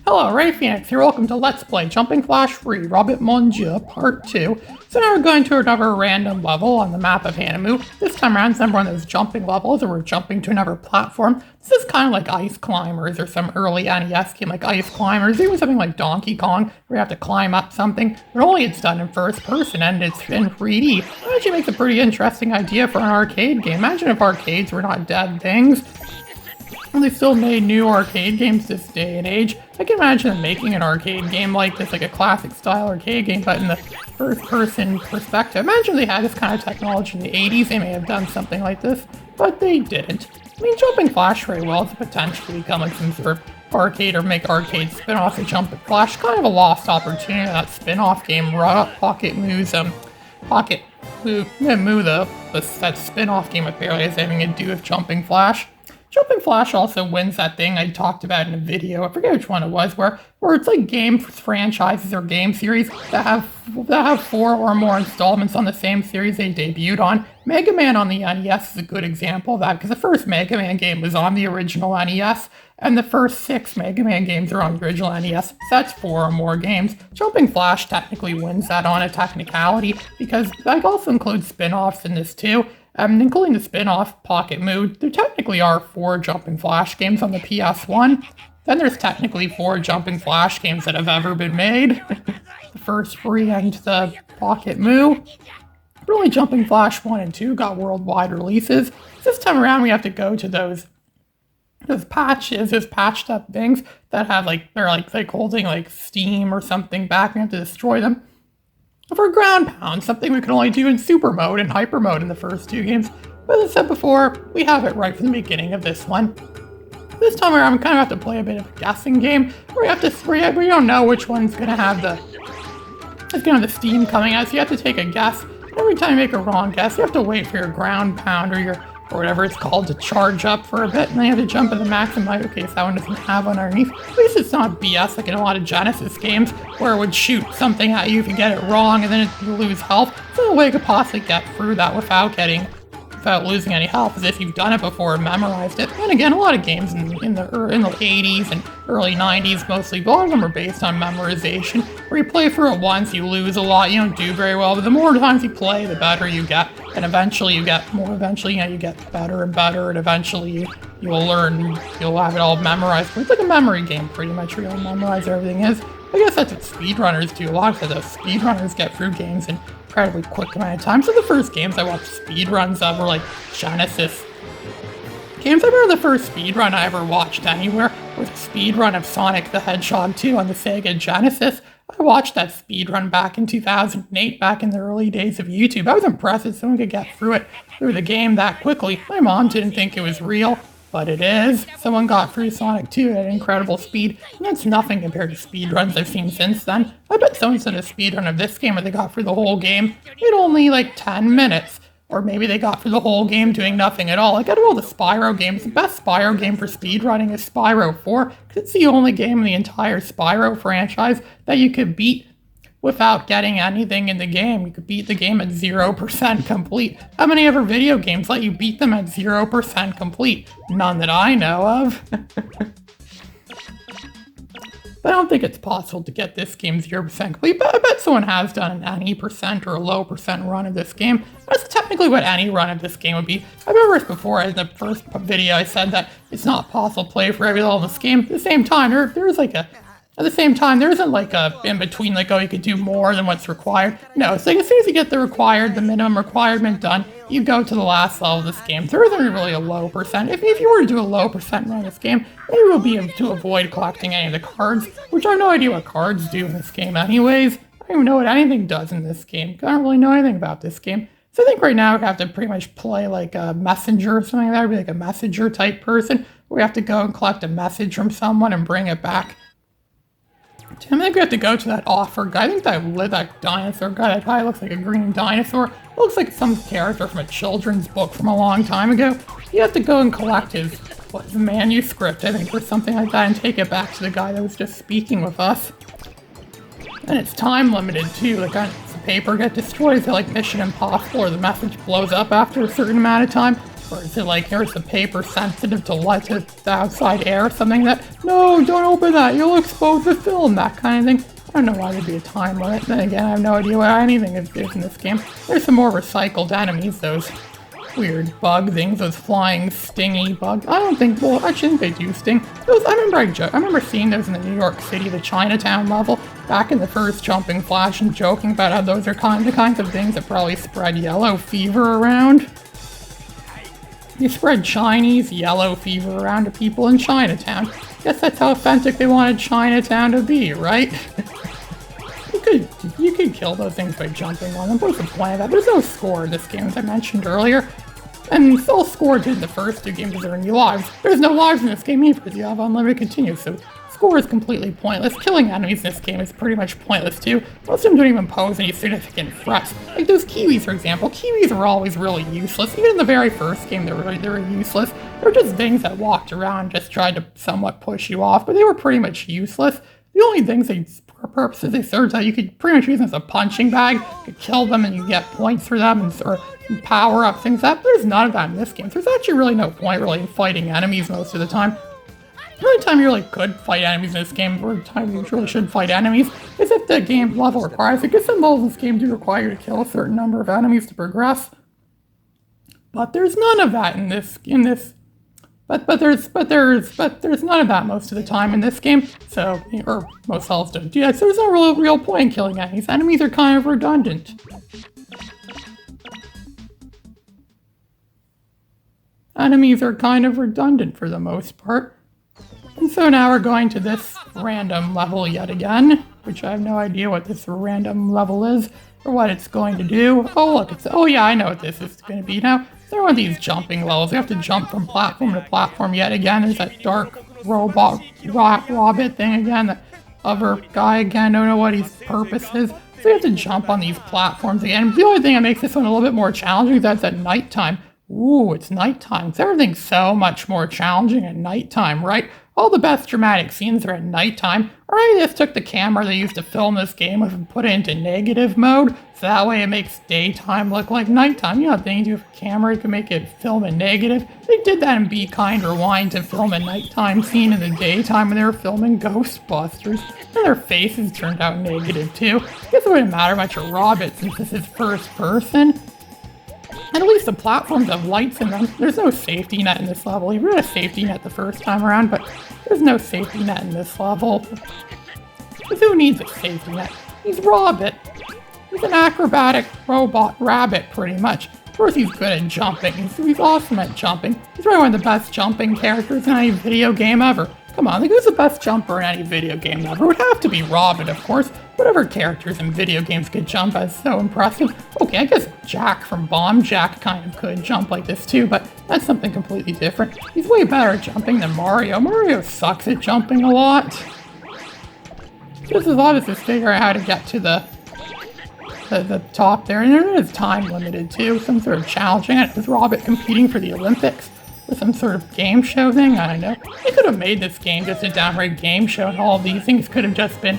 Hello, Ray Phoenix here. Welcome to Let's Play Jumping Flash Free Robbit Mon Dieu Part 2. So now we're going to another random level on the map of Hanamu. This time around, it's another one of those jumping levels where we're jumping to another platform. This is kind of like Ice Climbers or some early NES game like Ice Climbers, even something like Donkey Kong where you have to climb up something, but only it's done in first person and it's in 3D. That actually makes a pretty interesting idea for an arcade game. Imagine if arcades were not dead things. And they still made new arcade games this day and age. I can imagine them making an arcade game like this, like a classic style arcade game, but in the first person perspective. Imagine they had this kind of technology in the 80s, they may have done something like this, but they didn't. I mean, Jumping Flash very well to potentially become like some sort of arcade or make arcade spin-off of Jumping Flash. Kind of a lost opportunity, that spin-off game, Pocket Moo's, Pocket Moo, that spin-off game apparently has anything to do with Jumping Flash. Jumping Flash also wins that thing I talked about in a video, I forget which one it was, where it's like game franchises or game series that have 4 or more installments on the same series they debuted on. Mega Man on the NES is a good example of that, because the first Mega Man game was on the original NES, and the first 6 Mega Man games are on the original NES, so that's 4 or more games. Jumping Flash technically wins that on a technicality, because that also includes spin-offs in this too. Including the spin-off Pocket Moo, there technically are 4 Jumping Flash games on the PS1. Then there's technically 4 Jumping Flash games that have ever been made. The first 3 and the Pocket Moo. But only Jumping Flash 1 and 2 got worldwide releases. This time around we have to go to those patches, those patched up things that have they're like holding like steam or something back, and we have to destroy them. For ground pound, something we can only do in super mode and hyper mode in the first 2 games. But as I said before, we have it right from the beginning of this one. This time around, we kind of have to play a bit of a guessing game, where we don't know which one's gonna have the steam coming out, so you have to take a guess. And every time you make a wrong guess, you have to wait for your ground pound or whatever it's called to charge up for a bit, and then you have to jump in the maximum height. Okay, so that one doesn't have one underneath. At least it's not BS like in a lot of Genesis games where it would shoot something at you if you get it wrong and then you lose health. So the only way you could possibly get through that without losing any health is if you've done it before and memorized it. And again, a lot of games in the 80s and early 90s mostly, but a lot of them are based on memorization, where you play through it once, you lose a lot, you don't do very well, but the more times you play, the better you get, and eventually you get better and better, and eventually you will learn, you'll have it all memorized. But it's like a memory game pretty much, where you'll memorize everything is. I guess that's what speedrunners do. A lot of those speedrunners get through games in incredibly quick amount of time. So the first games I watched speedruns of were like Genesis games. I remember the first speedrun I ever watched anywhere was a speedrun of Sonic the Hedgehog 2 on the Sega Genesis. I watched that speedrun back in 2008, back in the early days of YouTube. I was impressed that someone could get through the game that quickly. My mom didn't think it was real, but it is. Someone got through Sonic 2 at incredible speed, and that's nothing compared to speedruns I've seen since then. I bet someone did a speedrun of this game where they got through the whole game in only like 10 minutes. Or maybe they got through the whole game doing nothing at all. Like out of all the Spyro games, the best Spyro game for speedrunning is Spyro 4, because it's the only game in the entire Spyro franchise that you could beat without getting anything in the game. You could beat the game at 0% complete. How many other video games let you beat them at 0% complete? None that I know of. But I don't think it's possible to get this game 0% complete, but I bet someone has done an any percent or a low percent run of this game. That's technically what any run of this game would be. I remember before in the first video I said that it's not possible to play for every level in this game. At the same time, there isn't like a in between, like, oh, you could do more than what's required. No, so as soon as you get the minimum requirement done, you go to the last level of this game. There isn't really a low percent. If you were to do a low percent run of this game, maybe it would be to avoid collecting any of the cards, which I have no idea what cards do in this game anyways. I don't even know what anything does in this game. I don't really know anything about this game. So I think right now we have to pretty much play like a messenger or something like that. Be like a messenger type person, where we have to go and collect a message from someone and bring it back. I think we have to go to that offer guy. I think that dinosaur guy, that guy looks like a green dinosaur. It looks like some character from a children's book from a long time ago. You have to go and collect his manuscript, I think, or something like that, and take it back to the guy that was just speaking with us. And it's time limited too. Like, the paper gets destroyed, so like Mission Impossible, or the message blows up after a certain amount of time. Or is it like, here's the paper sensitive to light to the outside air, something that, no, don't open that, you'll expose the film, that kind of thing. I don't know why there'd be a time limit. Then again, I have no idea what anything is in this game. There's some more recycled enemies, those weird bug things, those flying stingy bugs. I don't think, well, actually I think they do sting. Those, I remember seeing those in the New York City, the Chinatown level, back in the first Jumping Flash, and joking about how those are the kinds of things that probably spread yellow fever around. You spread Chinese yellow fever around to people in Chinatown. Guess that's how authentic they wanted Chinatown to be, right? You could kill those things by jumping on them. What's the point of that? There's no score in this game, as I mentioned earlier. And all score did in the first two games is earn you lives. There's no lives in this game either because you have unlimited continues, so score is completely pointless. Killing enemies in this game is pretty much pointless too. Most of them don't even pose any significant threats. Like those kiwis, for example. Kiwis are always really useless. Even in the very first game, they were useless. They were just things that walked around and just tried to somewhat push you off, but they were pretty much useless. The only things purposes they served that you could pretty much use them as a punching bag. You could kill them and you get points for them or power up things. There's none of that in this game. So there's actually really no point really in fighting enemies most of the time. The only time you really could fight enemies in this game, or the time you really should fight enemies, is if the game level requires it. Because some levels in this game do require you to kill a certain number of enemies to progress. But there's none of that in this. But there's none of that most of the time in this game. So, or most levels don't do that. So there's no real point in killing enemies. Enemies are kind of redundant. Enemies are kind of redundant for the most part. And so now we're going to this random level yet again, which I have no idea what this random level is or what it's going to do. Oh look, oh yeah, I know what this is going to be now. There are one of these jumping levels. You have to jump from platform to platform yet again. There's that dark robot Robbit thing again, that other guy again. I don't know what his purpose is. So you have to jump on these platforms again. The only thing that makes this one a little bit more challenging is that it's at nighttime. Ooh, it's nighttime. So everything's so much more challenging at nighttime, right? All the best dramatic scenes are at nighttime. Or maybe they just took the camera they used to film this game with and put it into negative mode, so that way it makes daytime look like nighttime. You know, they do with a camera, you can make it film in negative. They did that in Be Kind or Wine to film a nighttime scene in the daytime when they were filming Ghostbusters. And their faces turned out negative too. I guess it wouldn't matter much of Robbit since this is first person. And at least the platforms have lights in them. There's no safety net in this level. You had a safety net the first time around, but there's no safety net in this level. Because who needs a safety net? He's Robbit. He's an acrobatic robot rabbit, pretty much. Of course he's good at jumping. He's awesome at jumping. He's probably one of the best jumping characters in any video game ever. Come on, like who's the best jumper in any video game ever? It would have to be Robbit, of course. Whatever characters in video games could jump is so impressive. Okay, I guess Jack from Bomb Jack kind of could jump like this too, but that's something completely different. He's way better at jumping than Mario. Mario sucks at jumping a lot. This is obviously figuring out how to get to the top there, and it is time limited too. Some sort of challenging it. Was Robbit competing for the Olympics? With some sort of game show thing? I don't know. They could have made this game just a downright game show, and all of these things could have just been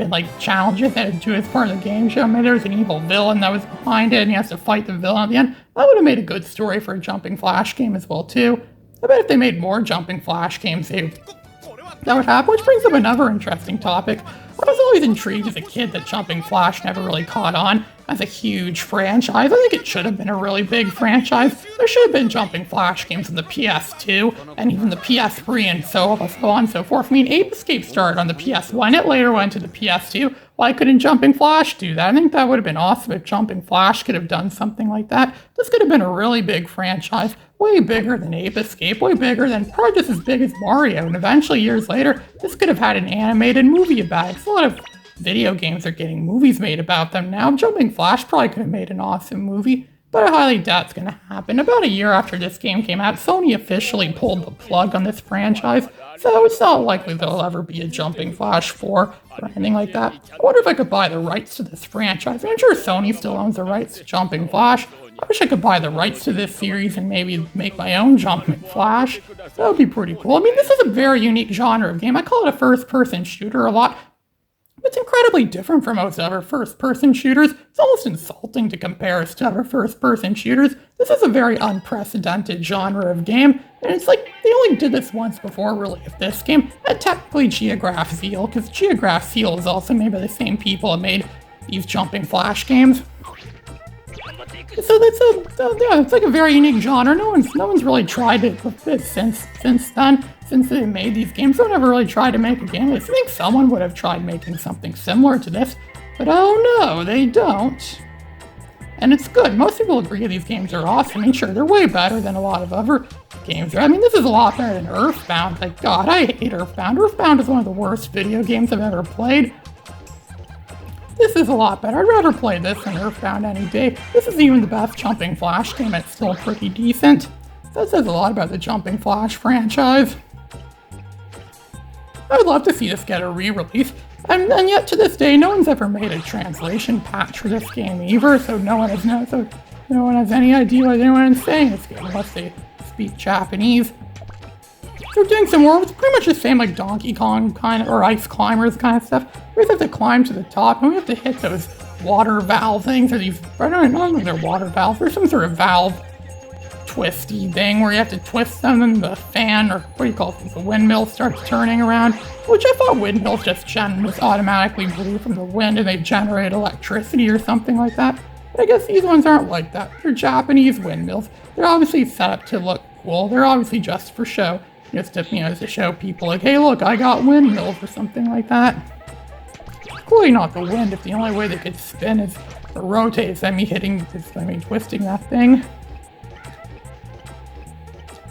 like challenges that had to do as part of the game show. Maybe there was an evil villain that was behind it and he has to fight the villain at the end. That would have made a good story for a Jumping Flash game as well too. I bet if they made more Jumping Flash games, that would happen, which brings up another interesting topic. I was always intrigued as a kid that Jumping Flash never really caught on as a huge franchise. I think it should have been a really big franchise. There should have been Jumping Flash games on the PS2 and even the PS3 and so on and so forth. I mean, Ape Escape started on the PS1. It later went to the PS2. Why couldn't Jumping Flash do that? I think that would have been awesome if Jumping Flash could have done something like that. This could have been a really big franchise. Way bigger than Ape Escape, way bigger than, probably just as big as Mario, and eventually years later, this could have had an animated movie about it. A lot of video games are getting movies made about them now. Jumping Flash probably could have made an awesome movie, but I highly doubt it's going to happen. About a year after this game came out, Sony officially pulled the plug on this franchise, so it's not likely there'll ever be a Jumping Flash 4 or anything like that. I wonder if I could buy the rights to this franchise. I'm sure Sony still owns the rights to Jumping Flash. I wish I could buy the rights to this series and maybe make my own Jumping Flash. That would be pretty cool. I mean, this is a very unique genre of game. I call it a first-person shooter a lot. It's incredibly incredibly different from most other first-person shooters. It's almost insulting to compare us to other first-person shooters. This is a very unprecedented genre of game, and it's like they only did this once before, really, with this game, and technically Geograph Seal, because Geograph Seal is also made by the same people that made these jumping flash games. So it's like a very unique genre. No one's really tried it with this since then. Since they made these games, no one ever really tried to make a game. I think someone would have tried making something similar to this, but oh no, they don't. And it's good. Most people agree these games are awesome. I mean, sure, they're way better than a lot of other games. I mean, this is a lot better than Earthbound. Like, God, I hate Earthbound. Earthbound is one of the worst video games I've ever played. This is a lot better. I'd rather play this than Earthbound any day. This isn't even the best Jumping Flash game. It's still pretty decent. That says a lot about the Jumping Flash franchise. I would love to see this get a re-release. And yet to this day, no one's ever made a translation patch for this game either, so no one has any idea what anyone is saying in this game unless they speak Japanese. So we're doing some more. It's pretty much the same like Donkey Kong kind of, or Ice Climbers kind of stuff. We just have to climb to the top, and we have to hit those water valve things, or these, I don't know if they're water valves, or some sort of valve twisty thing where you have to twist them and the fan, or what do you call it, the windmill starts turning around, which I thought windmills just automatically blew from the wind and they generate electricity or something like that. But I guess these ones aren't like that. They're Japanese windmills. They're obviously set up to look cool. They're obviously just for show. Just to, to show people like, hey look, I got windmills or something like that. Clearly not the wind if the only way they could spin is or rotate is twisting that thing.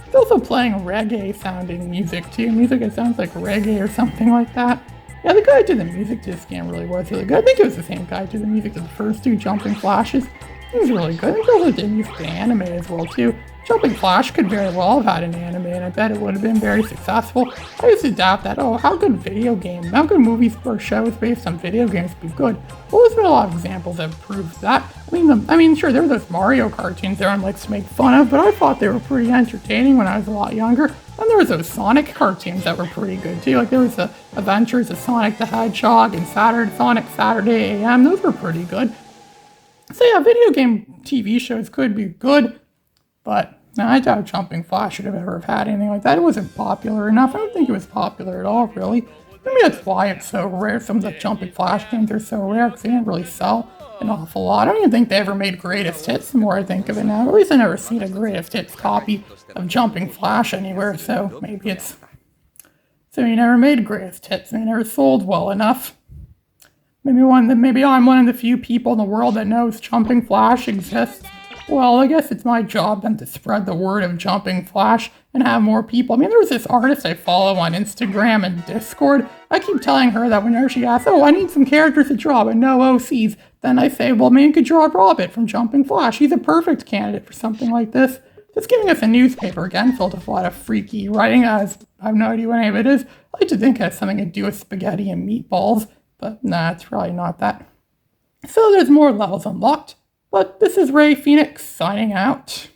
It's also playing reggae sounding music too. Music that sounds like reggae or something like that. Yeah, the guy who did the music to this game really was really good. I think it was the same guy who did the music to the first two Jumping Flashes. He was really good. I think he also did music to anime as well too. Jumping Flash could very well have had an anime, and I bet it would have been very successful. I used to doubt that, how good movies or shows based on video games would be good. Well, there's been a lot of examples that have proved that. I mean, sure, there were those Mario cartoons everyone likes to make fun of, but I thought they were pretty entertaining when I was a lot younger. And there was those Sonic cartoons that were pretty good too. Like there was the Adventures of Sonic the Hedgehog and Sonic Saturday AM. Those were pretty good. So yeah, video game TV shows could be good, but I doubt Jumping Flash should have ever had anything like that. It wasn't popular enough. I don't think it was popular at all, really. Maybe that's why it's so rare. Some of the Jumping Flash games are so rare because they didn't really sell an awful lot. I don't even think they ever made Greatest Hits, the more I think of it now. At least I've never seen a Greatest Hits copy of Jumping Flash anywhere, so maybe it's... So you never made Greatest Hits, and they never sold well enough. Maybe I'm one of the few people in the world that knows Jumping Flash exists. Well, I guess it's my job then to spread the word of Jumping Flash and have more people. I mean, there was this artist I follow on Instagram and Discord. I keep telling her that whenever she asks, I need some characters to draw, but no OCs, then I say, well, maybe you could draw Robbit from Jumping Flash. He's a perfect candidate for something like this. Just giving us a newspaper, again, filled with a lot of freaky writing. I have no idea what any of it is. I like to think it has something to do with spaghetti and meatballs, but nah, it's probably not that. So there's more levels unlocked. But this is Ray Phoenix signing out.